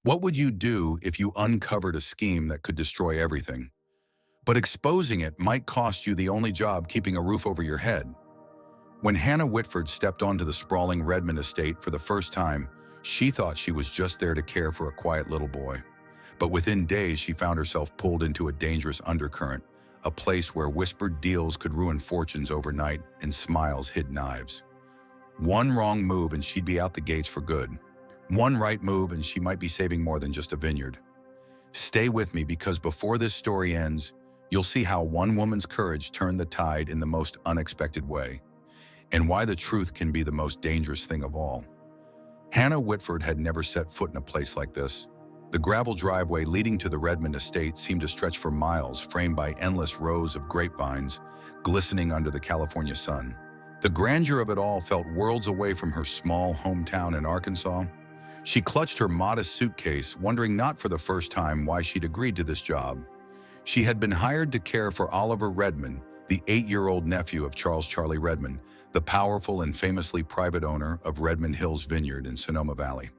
What would you do if you uncovered a scheme that could destroy everything? But exposing it might cost you the only job keeping a roof over your head. When Hannah Whitford stepped onto the sprawling Redmond estate for the first time, she thought she was just there to care for a quiet little boy. But within days, she found herself pulled into a dangerous undercurrent, a place where whispered deals could ruin fortunes overnight and smiles hid knives. One wrong move and she'd be out the gates for good. One right move and she might be saving more than just a vineyard. Stay with me because before this story ends, you'll see how one woman's courage turned the tide in the most unexpected way, and why the truth can be the most dangerous thing of all. Hannah Whitford had never set foot in a place like this. The gravel driveway leading to the Redmond estate seemed to stretch for miles, framed by endless rows of grapevines glistening under the California sun. The grandeur of it all felt worlds away from her small hometown in Arkansas. She clutched her modest suitcase, wondering not for the first time why she'd agreed to this job. She had been hired to care for Oliver Redmond, the 8-year-old nephew of Charles Charlie Redmond, the powerful and famously private owner of Redmond Hills Vineyard in Sonoma Valley.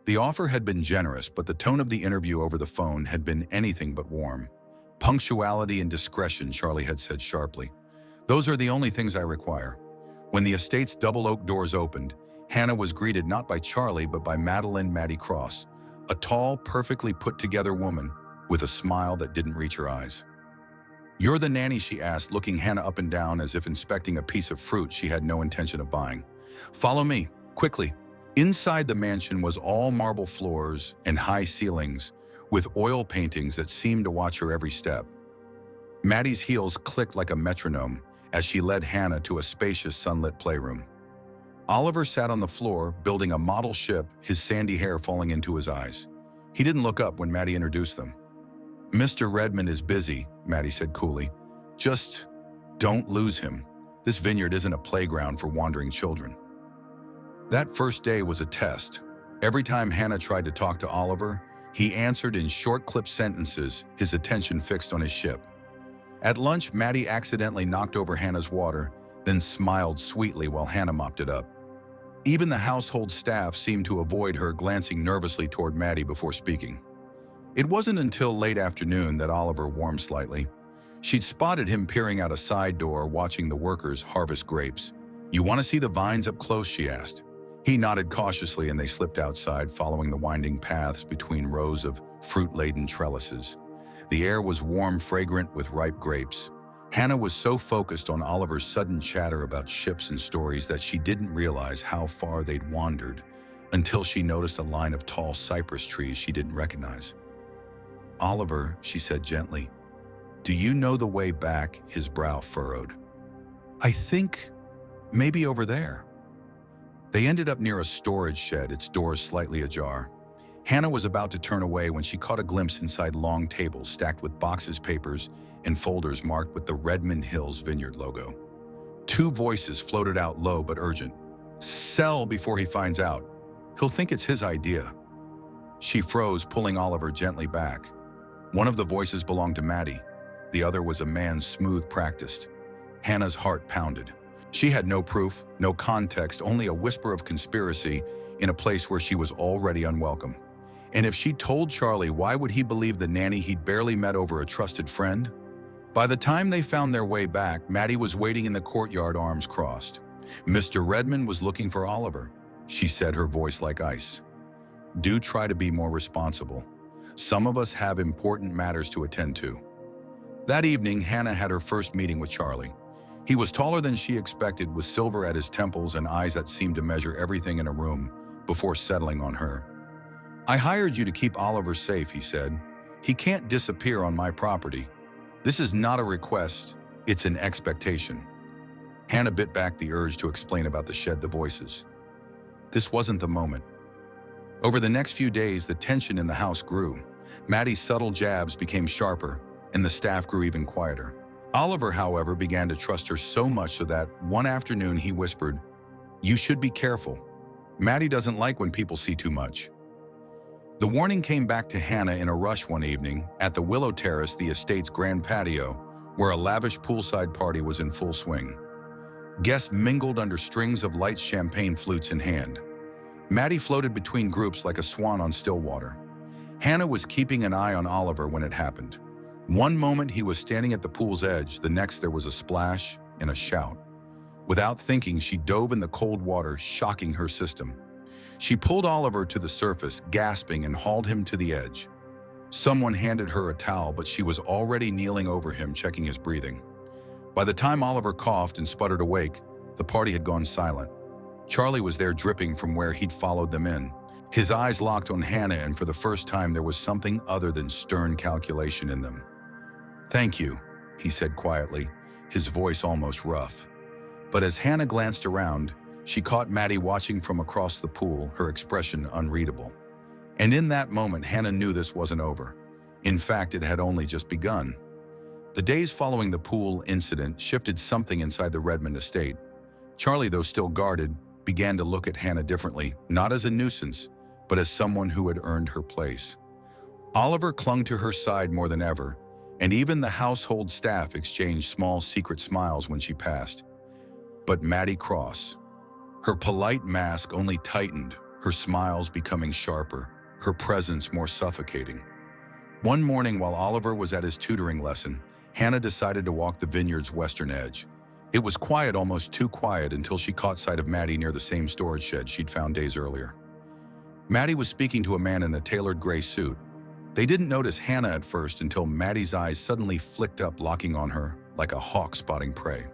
The offer had been generous, but the tone of the interview over the phone had been anything but warm. Punctuality and discretion, Charlie had said sharply. Those are the only things I require. When the estate's double oak doors opened, Hannah was greeted not by Charlie, but by Maddie Cross, a tall, perfectly put-together woman with a smile that didn't reach her eyes. "You're the nanny?" she asked, looking Hannah up and down as if inspecting a piece of fruit she had no intention of buying. "Follow me, quickly." Inside the mansion was all marble floors and high ceilings, with oil paintings that seemed to watch her every step. Maddie's heels clicked like a metronome as she led Hannah to a spacious sunlit playroom. Oliver sat on the floor, building a model ship, his sandy hair falling into his eyes. He didn't look up when Maddie introduced them. "Mr. Redmond is busy," Maddie said coolly. "Just don't lose him. This vineyard isn't a playground for wandering children." That first day was a test. Every time Hannah tried to talk to Oliver, he answered in short clipped sentences, his attention fixed on his ship. At lunch, Maddie accidentally knocked over Hannah's water, then smiled sweetly while Hannah mopped it up. Even the household staff seemed to avoid her, glancing nervously toward Maddie before speaking. It wasn't until late afternoon that Oliver warmed slightly. She'd spotted him peering out a side door, watching the workers harvest grapes. "You want to see the vines up close?" she asked. He nodded cautiously and they slipped outside, following the winding paths between rows of fruit-laden trellises. The air was warm, fragrant with ripe grapes. Hannah was so focused on Oliver's sudden chatter about ships and stories that she didn't realize how far they'd wandered until she noticed a line of tall cypress trees she didn't recognize. "Oliver," she said gently, "do you know the way back?" His brow furrowed. "I think maybe over there." They ended up near a storage shed, its doors slightly ajar. Hannah was about to turn away when she caught a glimpse inside long tables stacked with boxes, papers, and folders marked with the Redmond Hills Vineyard logo. Two voices floated out low but urgent. "Sell before he finds out. He'll think it's his idea." She froze, pulling Oliver gently back. One of the voices belonged to Maddie. The other was a man smooth practiced. Hannah's heart pounded. She had no proof, no context, only a whisper of conspiracy in a place where she was already unwelcome. And if she told Charlie, why would he believe the nanny he'd barely met over a trusted friend? By the time they found their way back, Maddie was waiting in the courtyard, arms crossed. "Mr. Redmond was looking for Oliver," she said, her voice like ice. "Do try to be more responsible. Some of us have important matters to attend to." That evening, Hannah had her first meeting with Charlie. He was taller than she expected, with silver at his temples and eyes that seemed to measure everything in a room before settling on her. "I hired you to keep Oliver safe," he said. "He can't disappear on my property. This is not a request, it's an expectation." Hannah bit back the urge to explain about the shed, the voices. This wasn't the moment. Over the next few days, the tension in the house grew. Maddie's subtle jabs became sharper, and the staff grew even quieter. Oliver, however, began to trust her so much so that one afternoon he whispered, "You should be careful. Maddie doesn't like when people see too much." The warning came back to Hannah in a rush one evening at the Willow Terrace, the estate's grand patio, where a lavish poolside party was in full swing. Guests mingled under strings of light, champagne flutes in hand. Maddie floated between groups like a swan on still water. Hannah was keeping an eye on Oliver when it happened. One moment he was standing at the pool's edge, the next there was a splash and a shout. Without thinking, she dove in the cold water, shocking her system. She pulled Oliver to the surface, gasping, and hauled him to the edge. Someone handed her a towel, but she was already kneeling over him, checking his breathing. By the time Oliver coughed and sputtered awake, the party had gone silent. Charlie was there, dripping from where he'd followed them in. His eyes locked on Hannah, and for the first time there was something other than stern calculation in them. "Thank you," he said quietly, his voice almost rough. But as Hannah glanced around, she caught Maddie watching from across the pool, her expression unreadable. And in that moment, Hannah knew this wasn't over. In fact, it had only just begun. The days following the pool incident shifted something inside the Redmond estate. Charlie, though still guarded, began to look at Hannah differently, not as a nuisance, but as someone who had earned her place. Oliver clung to her side more than ever, and even the household staff exchanged small secret smiles when she passed. But Maddie Cross, her polite mask only tightened, her smiles becoming sharper, her presence more suffocating. One morning while Oliver was at his tutoring lesson, Hannah decided to walk the vineyard's western edge. It was quiet, almost too quiet, until she caught sight of Maddie near the same storage shed she'd found days earlier. Maddie was speaking to a man in a tailored gray suit. They didn't notice Hannah at first until Maddie's eyes suddenly flicked up, locking on her like a hawk spotting prey.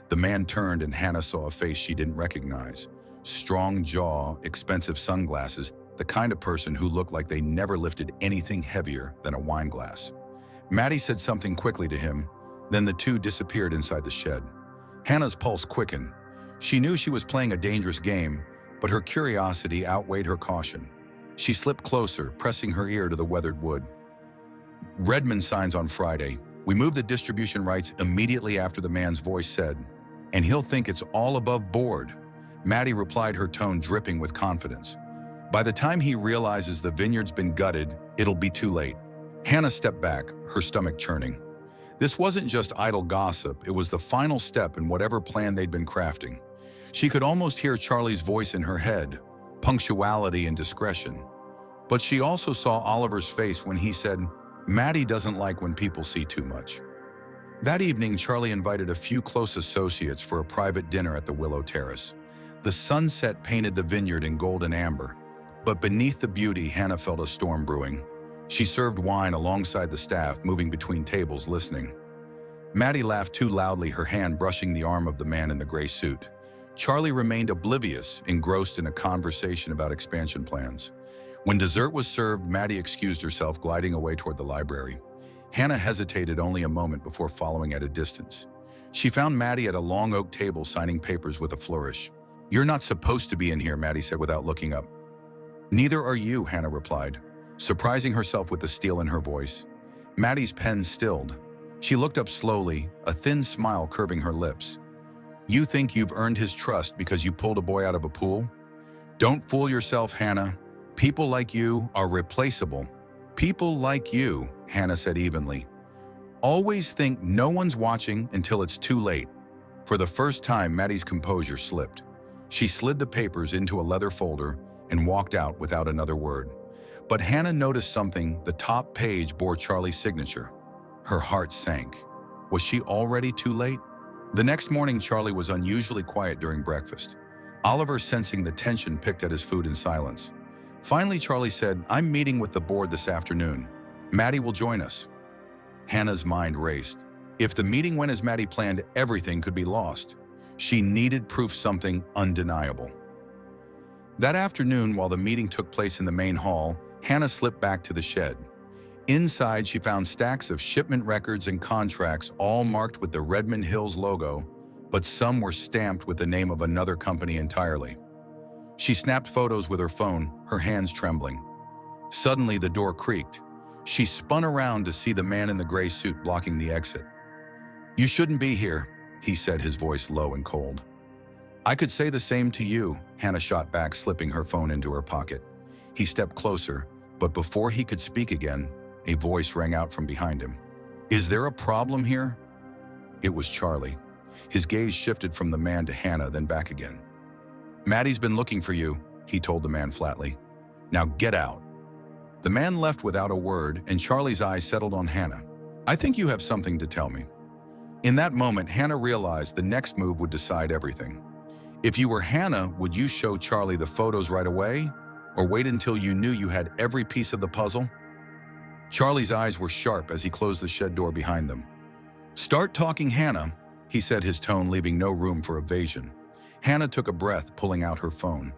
The man turned and Hannah saw a face she didn't recognize. Strong jaw, expensive sunglasses, the kind of person who looked like they never lifted anything heavier than a wine glass. Maddie said something quickly to him, then the two disappeared inside the shed. Hannah's pulse quickened. She knew she was playing a dangerous game, but her curiosity outweighed her caution. She slipped closer, pressing her ear to the weathered wood. "Redmond signs on Friday. We moved the distribution rights immediately after," the man's voice said. "And he'll think it's all above board." Maddie replied, her tone dripping with confidence. "By the time he realizes the vineyard's been gutted, it'll be too late." Hannah stepped back, her stomach churning. This wasn't just idle gossip, it was the final step in whatever plan they'd been crafting. She could almost hear Charlie's voice in her head, punctuality and discretion. But she also saw Oliver's face when he said, "Maddie doesn't like when people see too much." That evening, Charlie invited a few close associates for a private dinner at the Willow Terrace. The sunset painted the vineyard in gold and amber, but beneath the beauty, Hannah felt a storm brewing. She served wine alongside the staff, moving between tables, listening. Maddie laughed too loudly, her hand brushing the arm of the man in the gray suit. Charlie remained oblivious, engrossed in a conversation about expansion plans. When dessert was served, Maddie excused herself, gliding away toward the library. Hannah hesitated only a moment before following at a distance. She found Maddie at a long oak table, signing papers with a flourish. "You're not supposed to be in here," Maddie said without looking up. "Neither are you," Hannah replied, surprising herself with the steel in her voice. Maddie's pen stilled. She looked up slowly, a thin smile curving her lips. "You think you've earned his trust because you pulled a boy out of a pool? Don't fool yourself, Hannah. People like you are replaceable." "People like you," Hannah said evenly, "always think no one's watching until it's too late." For the first time, Maddie's composure slipped. She slid the papers into a leather folder and walked out without another word. But Hannah noticed something. The top page bore Charlie's signature. Her heart sank. Was she already too late? The next morning, Charlie was unusually quiet during breakfast. Oliver, sensing the tension, picked at his food in silence. Finally, Charlie said, "I'm meeting with the board this afternoon. Maddie will join us." Hannah's mind raced. If the meeting went as Maddie planned, everything could be lost. She needed proof, something undeniable. That afternoon, while the meeting took place in the main hall, Hannah slipped back to the shed. Inside, she found stacks of shipment records and contracts, all marked with the Redmond Hills logo, but some were stamped with the name of another company entirely. She snapped photos with her phone, her hands trembling. Suddenly, the door creaked. She spun around to see the man in the gray suit blocking the exit. "You shouldn't be here," he said, his voice low and cold. "I could say the same to you," Hannah shot back, slipping her phone into her pocket. He stepped closer, but before he could speak again, a voice rang out from behind him. "Is there a problem here?" It was Charlie. His gaze shifted from the man to Hannah, then back again. "Maddie's been looking for you," he told the man flatly. "Now get out." The man left without a word, and Charlie's eyes settled on Hannah. "I think you have something to tell me." In that moment, Hannah realized the next move would decide everything. If you were Hannah, would you show Charlie the photos right away, or wait until you knew you had every piece of the puzzle? Charlie's eyes were sharp as he closed the shed door behind them. "Start talking, Hannah," he said, his tone leaving no room for evasion. Hannah took a breath, pulling out her phone.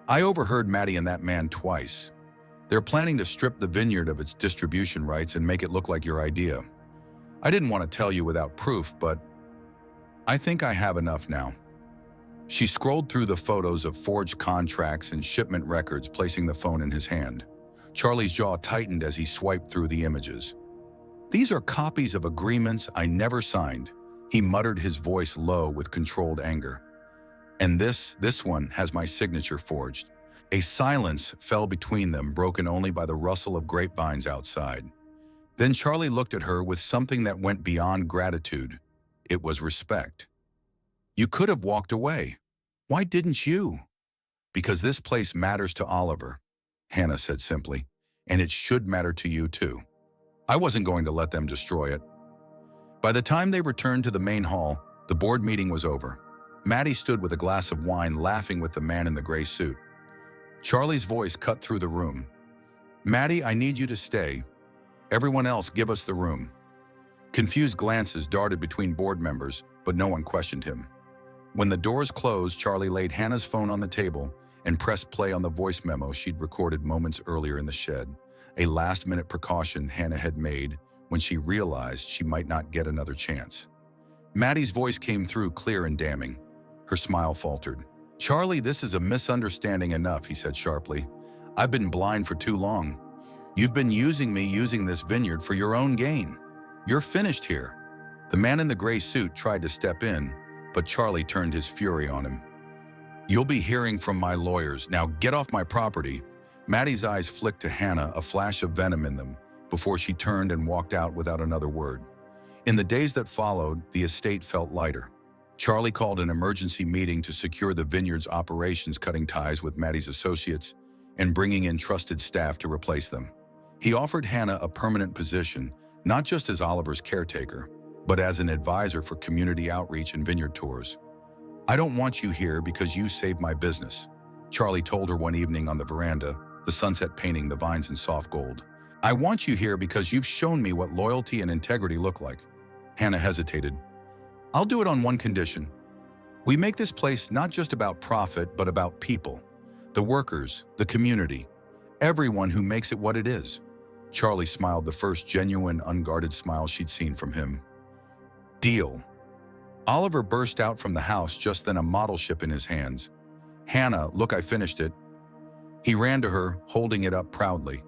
"I overheard Maddie and that man twice. They're planning to strip the vineyard of its distribution rights and make it look like your idea. I didn't want to tell you without proof, but I think I have enough now." She scrolled through the photos of forged contracts and shipment records, placing the phone in his hand. Charlie's jaw tightened as he swiped through the images. "These are copies of agreements I never signed," he muttered, his voice low with controlled anger. "And this one has my signature forged." A silence fell between them, broken only by the rustle of grapevines outside. Then Charlie looked at her with something that went beyond gratitude. It was respect. "You could have walked away. Why didn't you?" "Because this place matters to Oliver," Hannah said simply, "and it should matter to you too. I wasn't going to let them destroy it." By the time they returned to the main hall, the board meeting was over. Maddie stood with a glass of wine, laughing with the man in the gray suit. Charlie's voice cut through the room. "Maddie, I need you to stay. Everyone else, give us the room." Confused glances darted between board members, but no one questioned him. When the doors closed, Charlie laid Hannah's phone on the table and pressed play on the voice memo she'd recorded moments earlier in the shed, a last-minute precaution Hannah had made when she realized she might not get another chance. Maddie's voice came through clear and damning. Her smile faltered. "Charlie, this is a misunderstanding enough," he said sharply. "I've been blind for too long. You've been using this vineyard for your own gain. You're finished here." The man in the gray suit tried to step in, but Charlie turned his fury on him. "You'll be hearing from my lawyers. Now get off my property." Maddie's eyes flicked to Hannah, a flash of venom in them, before she turned and walked out without another word. In the days that followed, the estate felt lighter. Charlie called an emergency meeting to secure the vineyard's operations, cutting ties with Maddie's associates and bringing in trusted staff to replace them. He offered Hannah a permanent position, not just as Oliver's caretaker, but as an advisor for community outreach and vineyard tours. "I don't want you here because you saved my business," Charlie told her one evening on the veranda, the sunset painting the vines in soft gold. "I want you here because you've shown me what loyalty and integrity look like." Hannah hesitated. "I'll do it on one condition. We make this place not just about profit, but about people. The workers, the community, everyone who makes it what it is." Charlie smiled, the first genuine, unguarded smile she'd seen from him. "Deal." Oliver burst out from the house just then, a model ship in his hands. "Hannah, look, I finished it." He ran to her, holding it up proudly.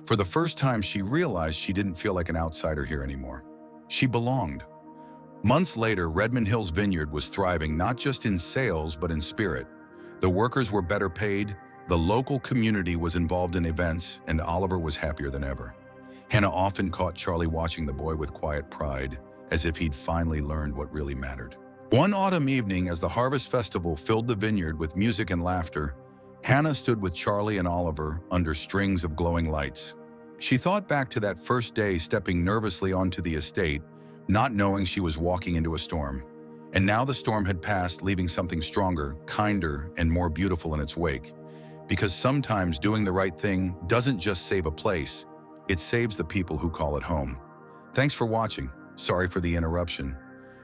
For the first time, she realized she didn't feel like an outsider here anymore. She belonged. Months later, Redmond Hill's vineyard was thriving, not just in sales, but in spirit. The workers were better paid, the local community was involved in events, and Oliver was happier than ever. Hannah often caught Charlie watching the boy with quiet pride, as if he'd finally learned what really mattered. One autumn evening, as the Harvest Festival filled the vineyard with music and laughter, Hannah stood with Charlie and Oliver under strings of glowing lights. She thought back to that first day, stepping nervously onto the estate, not knowing she was walking into a storm. And now the storm had passed, leaving something stronger, kinder, and more beautiful in its wake. Because sometimes doing the right thing doesn't just save a place, it saves the people who call it home. Thanks for watching. Sorry for the interruption,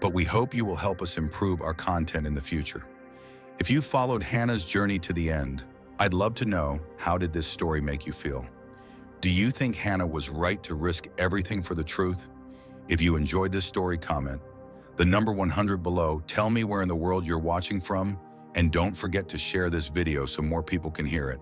but we hope you will help us improve our content in the future. If you followed Hannah's journey to the end, I'd love to know, how did this story make you feel? Do you think Hannah was right to risk everything for the truth? If you enjoyed this story, comment the number 100 below. Tell me where in the world you're watching from, and don't forget to share this video so more people can hear it.